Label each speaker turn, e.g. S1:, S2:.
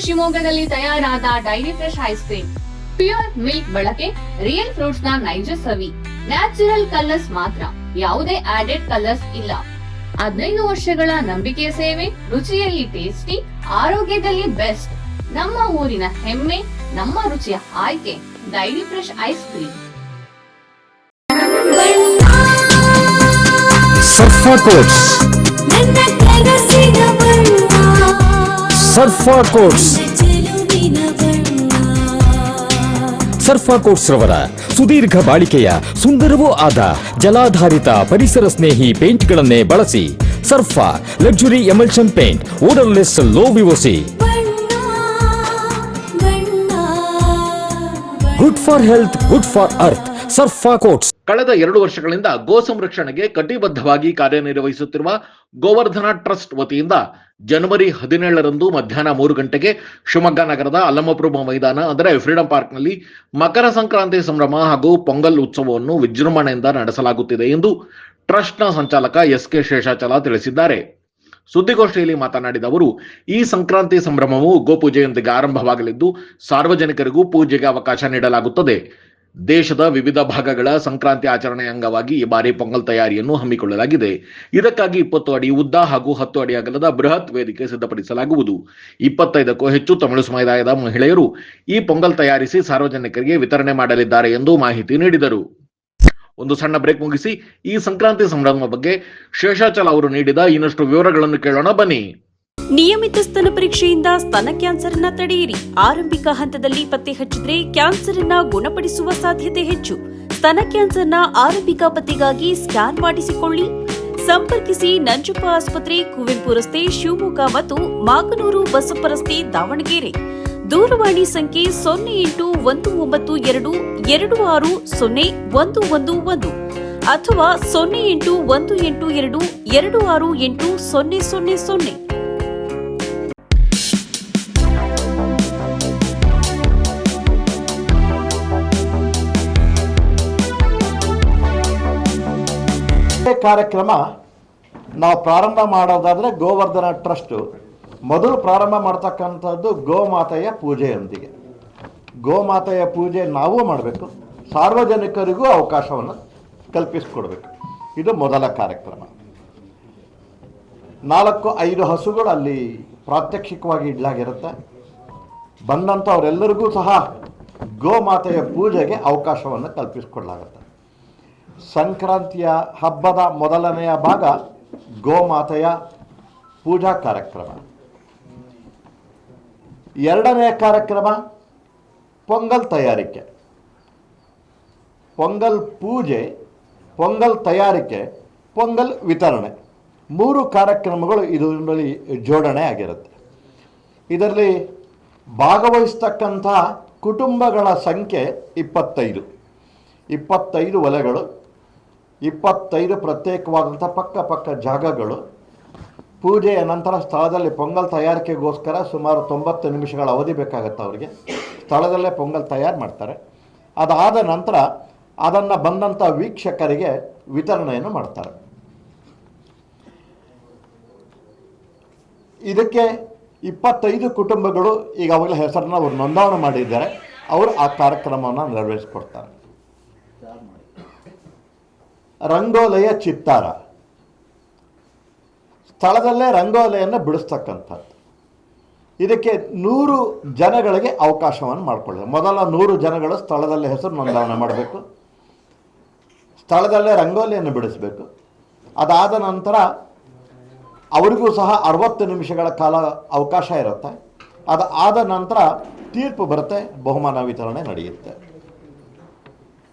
S1: ಶಿವಮೊಗ್ಗದಲ್ಲಿ ತಯಾರಾದ dairy fresh ice cream. Pure milk ಬಳಕೆ, ರಿಯಲ್ ಫ್ರೂಟ್ಸ್ ನ ನೈಜ ಸವಿ, ನ್ಯಾಚುರಲ್ ಕಲರ್ಸ್ ಮಾತ್ರ, ಯಾವುದೇ ಆಡೆಡ್ ಕಲರ್ಸ್ ಇಲ್ಲ. 15 ವರ್ಷಗಳ ನಂಬಿಕೆಯ ಸೇವೆ, ರುಚಿಯಲ್ಲಿ ಟೇಸ್ಟಿ, ಆರೋಗ್ಯದಲ್ಲಿ ಬೆಸ್ಟ್. ನಮ್ಮ ಊರಿನ ಹೆಮ್ಮೆ, ನಮ್ಮ ರುಚಿಯ ಆಯ್ಕೆ dairy fresh ice cream.
S2: ಸರ್ಫಾ quotes, ಸರ್ಫಾ quotes, ಸರ್ಫಾ quotes ರವರ ಸುದೀರ್ಘ ಬಾಳಿಕೆಯ ಸುಂದರವೂ ಆದ ಜಲಾಧಾರಿತ ಪರಿಸರ ಸ್ನೇಹಿ ಪೇಂಟ್ಗಳನ್ನೇ ಬಳಸಿ. Surfa luxury emulsion paint, odourless, low VOC, good for health, good for earth. Surfa Coats.
S3: ಕಳೆದ 2 ವರ್ಷಗಳಿಂದ ಗೋ ಸಂರಕ್ಷಣೆಗೆ ಕಟಿಬದ್ಧವಾಗಿ ಕಾರ್ಯನಿರ್ವಹಿಸುತ್ತಿರುವ ಗೋವರ್ಧನ ಟ್ರಸ್ಟ್ ವತಿಯಿಂದ ಜನವರಿ 17ರಂದು ಮಧ್ಯಾಹ್ನ 3 ಗಂಟೆಗೆ ಶಿವಮೊಗ್ಗ ನಗರದ ಅಲ್ಲಮಪ್ರಭು ಮೈದಾನ ಅಂದರೆ ಫ್ರೀಡಂ ಪಾರ್ಕ್ನಲ್ಲಿ ಮಕರ ಸಂಕ್ರಾಂತಿ ಸಂಭ್ರಮ ಹಾಗೂ ಪೊಂಗಲ್ ಉತ್ಸವವನ್ನು ವಿಜೃಂಭಣೆಯಿಂದ ನಡೆಸಲಾಗುತ್ತಿದೆ ಎಂದು ಟ್ರಸ್ಟ್ನ ಸಂಚಾಲಕ ಎಸ್.ಕೆ. ಶೇಷಾಚಲ ತಿಳಿಸಿದ್ದಾರೆ. ಸುದ್ದಿಗೋಷ್ಠಿಯಲ್ಲಿ ಮಾತನಾಡಿದ ಅವರು, ಈ ಸಂಕ್ರಾಂತಿ ಸಂಭ್ರಮವು ಗೋಪೂಜೆಯೊಂದಿಗೆ ಆರಂಭವಾಗಲಿದ್ದು ಸಾರ್ವಜನಿಕರಿಗೂ ಪೂಜೆಗೆ ಅವಕಾಶ ನೀಡಲಾಗುತ್ತದೆ. ದೇಶದ ವಿವಿಧ ಭಾಗಗಳ ಸಂಕ್ರಾಂತಿ ಆಚರಣೆಯ ಅಂಗವಾಗಿ ಈ ಬಾರಿ ಪೊಂಗಲ್ ತಯಾರಿಯನ್ನು ಹಮ್ಮಿಕೊಳ್ಳಲಾಗಿದೆ. ಇದಕ್ಕಾಗಿ 20 ಅಡಿ ಉದ್ದ ಹಾಗೂ 10 ಅಡಿ ಅಗಲದ ಬೃಹತ್ ವೇದಿಕೆ ಸಿದ್ಧಪಡಿಸಲಾಗುವುದು. 25ಕ್ಕೂ ಹೆಚ್ಚು ತಮಿಳು ಸಮುದಾಯದ ಮಹಿಳೆಯರು ಈ ಪೊಂಗಲ್ ತಯಾರಿಸಿ ಸಾರ್ವಜನಿಕರಿಗೆ ವಿತರಣೆ ಮಾಡಲಿದ್ದಾರೆ ಎಂದು ಮಾಹಿತಿ ನೀಡಿದರು. ಒಂದು ಸಣ್ಣ ಬ್ರೇಕ್ ಮುಗಿಸಿ ಈ ಸಂಕ್ರಾಂತಿ ಸಂಭ್ರಮ ಬಗ್ಗೆ ಶೇಷಾಚಲ ಅವರು ನೀಡಿದ ಇನ್ನಷ್ಟು ವಿವರಗಳನ್ನು ಕೇಳೋಣ ಬನ್ನಿ.
S4: ನಿಯಮಿತ ಸ್ತನ ಪರೀಕ್ಷೆಯಿಂದ ಸ್ತನ ಕ್ಯಾನ್ಸರ್ ಅನ್ನ ತಡೆಯಿರಿ. ಆರಂಭಿಕ ಹಂತದಲ್ಲಿ ಪತ್ತೆ ಹಚ್ಚಿದ್ರೆ ಕ್ಯಾನ್ಸರ್ ಅನ್ನ ಗುಣಪಡಿಸುವ ಸಾಧ್ಯತೆ ಹೆಚ್ಚು. ಸ್ತನ ಕ್ಯಾನ್ಸರ್ನ ಆರಂಭಿಕ ಪತ್ತೆಗಾಗಿ ಸ್ಕ್ಯಾನ್ ಮಾಡಿಸಿಕೊಳ್ಳಿ. ಸಂಪರ್ಕಿಸಿ ನಂಜಪ್ಪ ಆಸ್ಪತ್ರೆ, ಕುವೆಂಪು ರಸ್ತೆ, ಶಿವಮೊಗ್ಗ ಮತ್ತು ಮಾಗನೂರು ಬಸಪ್ಪ ರಸ್ತೆ, ದಾವಣಗೆರೆ. ದೂರವಾಣಿ ಸಂಖ್ಯೆ 0819260111 ಅಥವಾ 081822680000.
S5: ಕಾರ್ಯಕ್ರಮ ನಾವು ಪ್ರಾರಂಭ ಮಾಡೋದಾದರೆ ಗೋವರ್ಧನ ಟ್ರಸ್ಟ್ ಮೊದಲು ಪ್ರಾರಂಭ ಮಾಡ್ತಕ್ಕಂಥದ್ದು ಗೋಮಾತೆಯ ಪೂಜೆಯೊಂದಿಗೆ. ಗೋಮಾತೆಯ ಪೂಜೆ ನಾವು ಮಾಡಬೇಕು, ಸಾರ್ವಜನಿಕರಿಗೂ ಅವಕಾಶವನ್ನು ಕಲ್ಪಿಸಿಕೊಡ್ಬೇಕು. ಇದು ಮೊದಲ ಕಾರ್ಯಕ್ರಮ. 4-5 ಹಸುಗಳು ಅಲ್ಲಿ ಪ್ರಾತ್ಯಕ್ಷಿಕವಾಗಿ ಇಡಲಾಗಿರುತ್ತೆ. ಬಂದಂಥವರೆಲ್ಲರಿಗೂ ಸಹ ಗೋಮಾತೆಯ ಪೂಜೆಗೆ ಅವಕಾಶವನ್ನು ಕಲ್ಪಿಸಿಕೊಡಲಾಗುತ್ತೆ. ಸಂಕ್ರಾಂತಿಯ ಹಬ್ಬದ ಮೊದಲನೆಯ ಭಾಗ ಗೋಮಾತೆಯ ಪೂಜಾ ಕಾರ್ಯಕ್ರಮ. ಎರಡನೆಯ ಕಾರ್ಯಕ್ರಮ ಪೊಂಗಲ್ ತಯಾರಿಕೆ. ಪೊಂಗಲ್ ಪೂಜೆ, ಪೊಂಗಲ್ ತಯಾರಿಕೆ, ಪೊಂಗಲ್ ವಿತರಣೆ, 3 ಕಾರ್ಯಕ್ರಮಗಳು ಇದರಲ್ಲಿ ಜೋಡಣೆ ಆಗಿರುತ್ತೆ. ಇದರಲ್ಲಿ ಭಾಗವಹಿಸ್ತಕ್ಕಂಥ ಕುಟುಂಬಗಳ ಸಂಖ್ಯೆ 25 ಒಲೆಗಳು, 25 ಪ್ರತ್ಯೇಕವಾದಂಥ ಪಕ್ಕ ಜಾಗಗಳು. ಪೂಜೆಯ ನಂತರ ಸ್ಥಳದಲ್ಲಿ ಪೊಂಗಲ್ ತಯಾರಿಕೆಗೋಸ್ಕರ ಸುಮಾರು 90 ನಿಮಿಷಗಳ ಅವಧಿ ಬೇಕಾಗುತ್ತೆ ಅವರಿಗೆ. ಸ್ಥಳದಲ್ಲೇ ಪೊಂಗಲ್ ತಯಾರು ಮಾಡ್ತಾರೆ. ಅದಾದ ನಂತರ ಅದನ್ನು ಬಂದಂಥ ವೀಕ್ಷಕರಿಗೆ ವಿತರಣೆಯನ್ನು ಮಾಡ್ತಾರೆ. ಇದಕ್ಕೆ 25 ಕುಟುಂಬಗಳು ಈಗಾಗಲೇ ಹೆಸರನ್ನು ಅವರು ನೋಂದಣಿ ಮಾಡಿದ್ದಾರೆ. ಅವರು ಆ ಕಾರ್ಯಕ್ರಮವನ್ನು ನೆರವೇರಿಸಿಕೊಡ್ತಾರೆ. ರಂಗೋಲೆಯ ಚಿತ್ತಾರ, ಸ್ಥಳದಲ್ಲೇ ರಂಗೋಲೆಯನ್ನು ಬಿಡಿಸ್ತಕ್ಕಂಥದ್ದು. ಇದಕ್ಕೆ 100 ಜನಗಳಿಗೆ ಅವಕಾಶವನ್ನು ಮಾಡಿಕೊಳ್ಳಿ. ಮೊದಲ 100 ಜನಗಳು ಸ್ಥಳದಲ್ಲೇ ಹೆಸರು ನೋಂದಣಿ ಮಾಡಬೇಕು, ಸ್ಥಳದಲ್ಲೇ ರಂಗೋಲಿಯನ್ನು ಬಿಡಿಸಬೇಕು. ಅದಾದ ನಂತರ ಅವರಿಗೂ ಸಹ 60 ನಿಮಿಷಗಳ ಕಾಲ ಅವಕಾಶ ಇರುತ್ತೆ. ಅದಾದ ನಂತರ ತೀರ್ಪು ಬರುತ್ತೆ, ಬಹುಮಾನ ವಿತರಣೆ ನಡೆಯುತ್ತೆ.